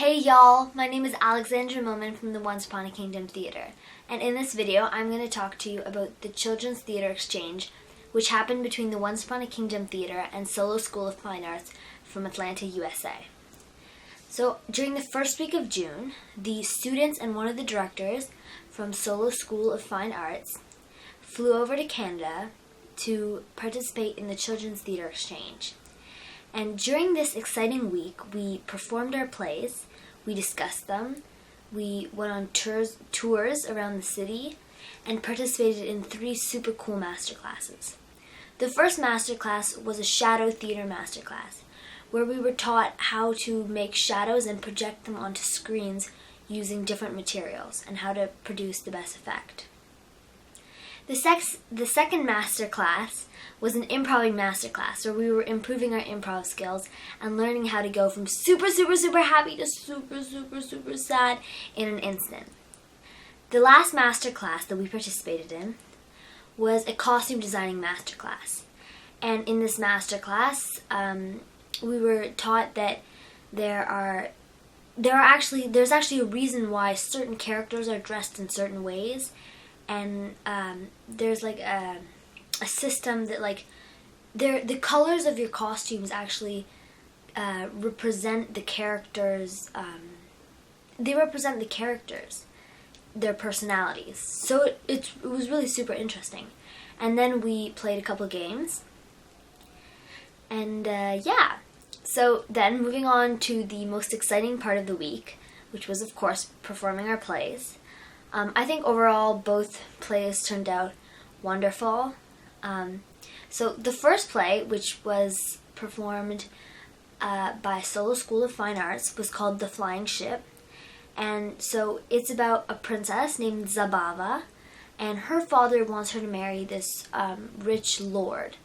Hey y'all, my name is Alexandra Milman from the Once Upon a Kingdom Theater, and in this video I'm going to talk to you about the Children's Theater Exchange, which happened between the Once Upon a Kingdom Theater and Solo School of Fine Arts from Atlanta, USA. So during the first week of June, the students and one of the directors from Solo School of Fine Arts flew over to Canada to participate in the Children's Theater Exchange. And during this exciting week, we performed our plays, we discussed them, we went on tours around the city, and participated in 3 super cool masterclasses. The first masterclass was a shadow theater masterclass, where we were taught how to make shadows and project them onto screens using different materials, and how to produce the best effect. The second masterclass was an improv masterclass where we were improving our improv skills and learning how to go from super, super, super happy to super, super, super sad in an instant. The last masterclass that we participated in was a costume designing masterclass. And in this masterclass, we were taught that there's actually a reason why certain characters are dressed in certain ways. And there's like a system that the colors of your costumes actually represent the characters. They represent the characters, their personalities. So it was really super interesting. And then we played a couple games. And yeah. So then moving on to the most exciting part of the week, which was of course performing our plays. I think overall both plays turned out wonderful. So the first play, which was performed by Solo School of Fine Arts, was called The Flying Ship. And so it's about a princess named Zabava, and her father wants her to marry this rich lord.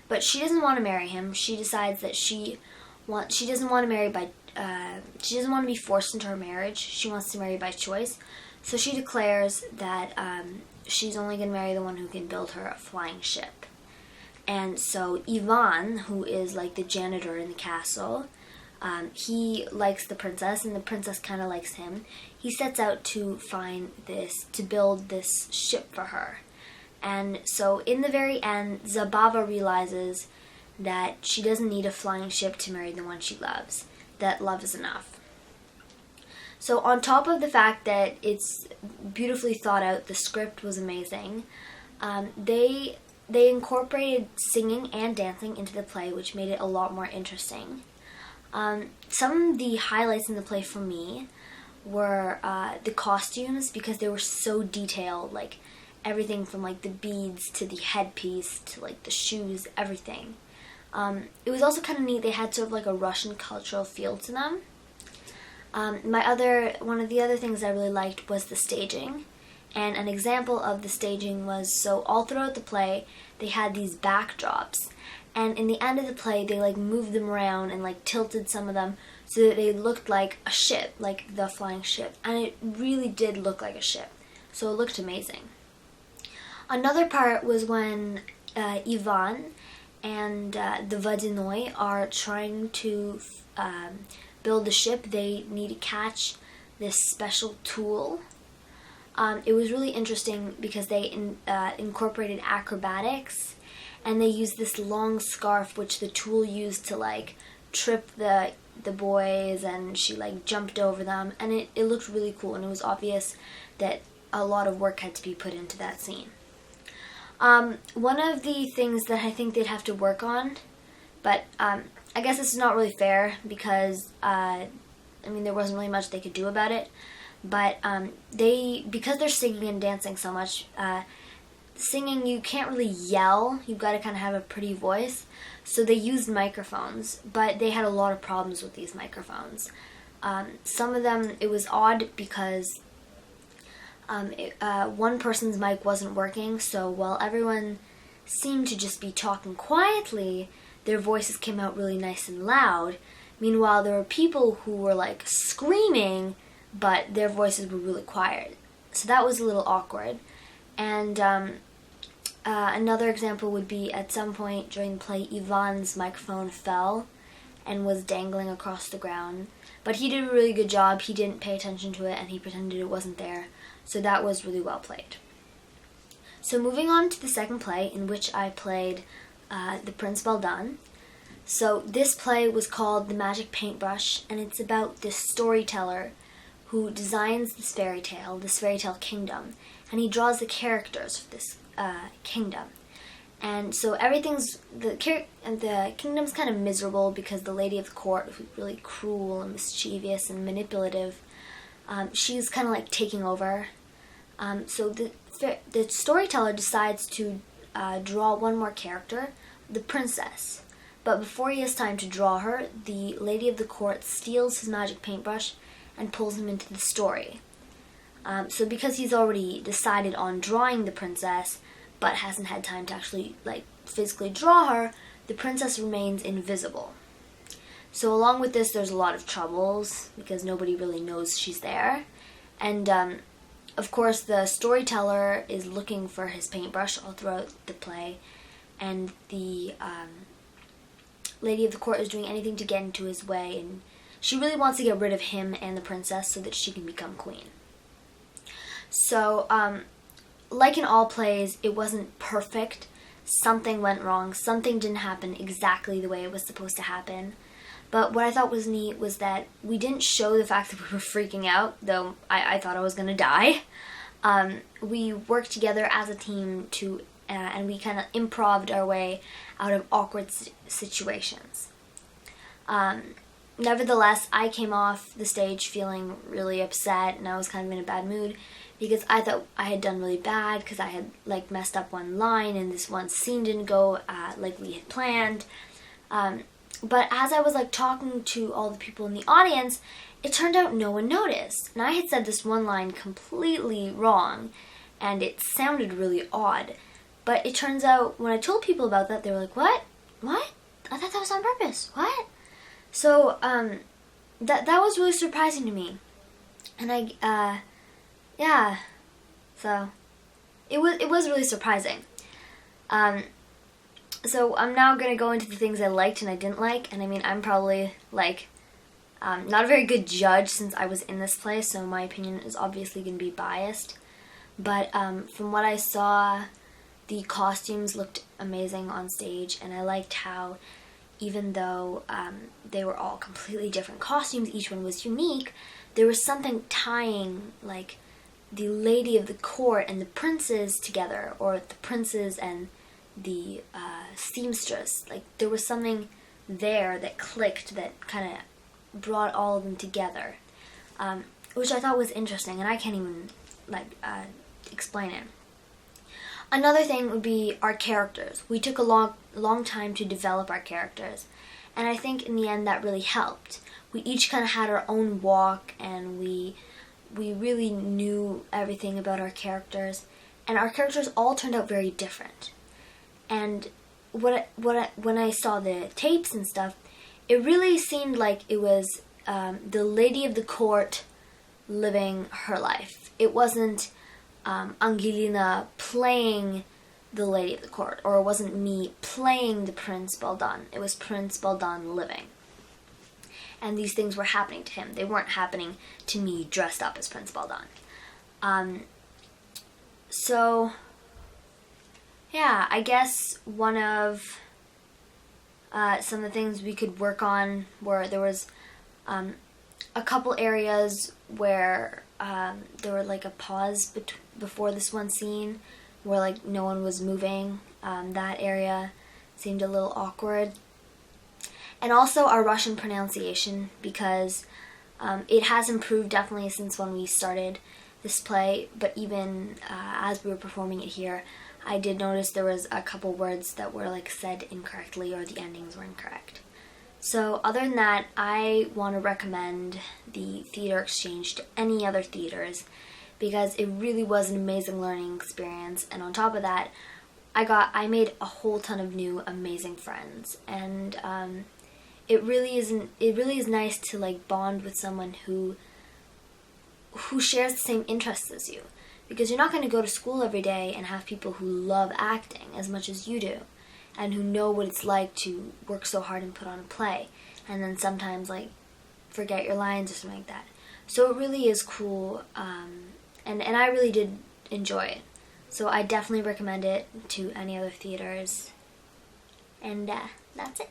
But she doesn't want to marry him. She decides that she doesn't want to marry she doesn't want to be forced into her marriage. She wants to marry by choice. So she declares that she's only going to marry the one who can build her a flying ship. And so Ivan, who is like the janitor in the castle, he likes the princess, and the princess kind of likes him. He sets out to build this ship for her. And so in the very end, Zabava realizes that she doesn't need a flying ship to marry the one she loves, that love is enough. So on top of the fact that it's beautifully thought out, the script was amazing, they incorporated singing and dancing into the play, which made it a lot more interesting. Some of the highlights in the play for me were the costumes, because they were so detailed, like everything from like the beads to the headpiece to like the shoes, everything. It was also kind of neat. They had sort of like a Russian cultural feel to them. One of the other things I really liked was the staging, and an example of the staging was, so all throughout the play they had these backdrops, and in the end of the play they like moved them around and like tilted some of them so that they looked like a ship, like the flying ship, and it really did look like a ship, so it looked amazing. Another part was when Ivan and the Vadinoy are trying to build the ship. They need to catch this special tool. It was really interesting because they incorporated acrobatics, and they used this long scarf which the tool used to like trip the boys, and she like jumped over them, and it looked really cool, and it was obvious that a lot of work had to be put into that scene. One of the things that I think they'd have to work on, but I guess this is not really fair because, there wasn't really much they could do about it. But because they're singing and dancing so much, singing, you can't really yell. You've got to kind of have a pretty voice. So they used microphones, but they had a lot of problems with these microphones. Some of them, it was odd because one person's mic wasn't working, so while everyone seemed to just be talking quietly, their voices came out really nice and loud. Meanwhile, there were people who were like screaming, but their voices were really quiet. So that was a little awkward. And another example would be at some point during the play, Ivan's microphone fell, and was dangling across the ground. But he did a really good job. He didn't pay attention to it and he pretended it wasn't there. So that was really well played. So moving on to the second play, in which I played the Prince Baldan. So this play was called The Magic Paintbrush, and it's about this storyteller who designs this fairy tale kingdom, and he draws the characters for this kingdom. And so the kingdom's kind of miserable because the lady of the court, who's really cruel and mischievous and manipulative, she's kind of like taking over. So the storyteller decides to draw one more character, the princess. But before he has time to draw her, the lady of the court steals his magic paintbrush and pulls him into the story. So because he's already decided on drawing the princess, but hasn't had time to actually physically draw her, the princess remains invisible. So along with this, there's a lot of troubles because nobody really knows she's there. And of course, the storyteller is looking for his paintbrush all throughout the play, and the lady of the court is doing anything to get into his way, and she really wants to get rid of him and the princess so that she can become queen. So, like in all plays, it wasn't perfect. Something went wrong. Something didn't happen exactly the way it was supposed to happen. But what I thought was neat was that we didn't show the fact that we were freaking out, though I thought I was going to die. We worked together as a team and we kind of improv'd our way out of awkward situations. Nevertheless, I came off the stage feeling really upset, and I was kind of in a bad mood because I thought I had done really bad because I had messed up one line and this one scene didn't go like we had planned. But as I was talking to all the people in the audience, it turned out no one noticed. And I had said this one line completely wrong, and it sounded really odd. But it turns out when I told people about that, they were like, "What? What? I thought that was on purpose. What?" So that was really surprising to me, and so it was really surprising. So I'm now gonna go into the things I liked and I didn't like, and I mean I'm probably not a very good judge since I was in this play, so my opinion is obviously gonna be biased. But from what I saw, the costumes looked amazing on stage, and I liked how even though they were all completely different costumes, each one was unique, there was something tying the lady of the court and the princes together, or the princes and the seamstress. There was something there that clicked, that kind of brought all of them together, which I thought was interesting, and I can't even explain it. Another thing would be our characters. We took a long time to develop our characters, and I think in the end that really helped. We each kind of had our own walk, and we really knew everything about our characters, and our characters all turned out very different. And when I saw the tapes and stuff, it really seemed like it was the lady of the court living her life. It wasn't Angelina playing the lady of the court, or it wasn't me playing the Prince Baldan. It was Prince Baldan living. And these things were happening to him. They weren't happening to me dressed up as Prince Baldan. So, yeah, I guess one of some of the things we could work on were there was a couple areas where there were a pause before this one scene where no one was moving. That area seemed a little awkward. And also our Russian pronunciation, because it has improved definitely since when we started this play, but even as we were performing it here, I did notice there was a couple words that were said incorrectly, or the endings were incorrect. So other than that, I want to recommend the theater exchange to any other theaters, because it really was an amazing learning experience, and on top of that, I made a whole ton of new amazing friends, and it really is nice to bond with someone who shares the same interests as you, because you're not going to go to school every day and have people who love acting as much as you do. and who know what it's like to work so hard and put on a play, and then sometimes like forget your lines or something like that. So it really is cool, and I really did enjoy it. So I definitely recommend it to any other theaters. And that's it.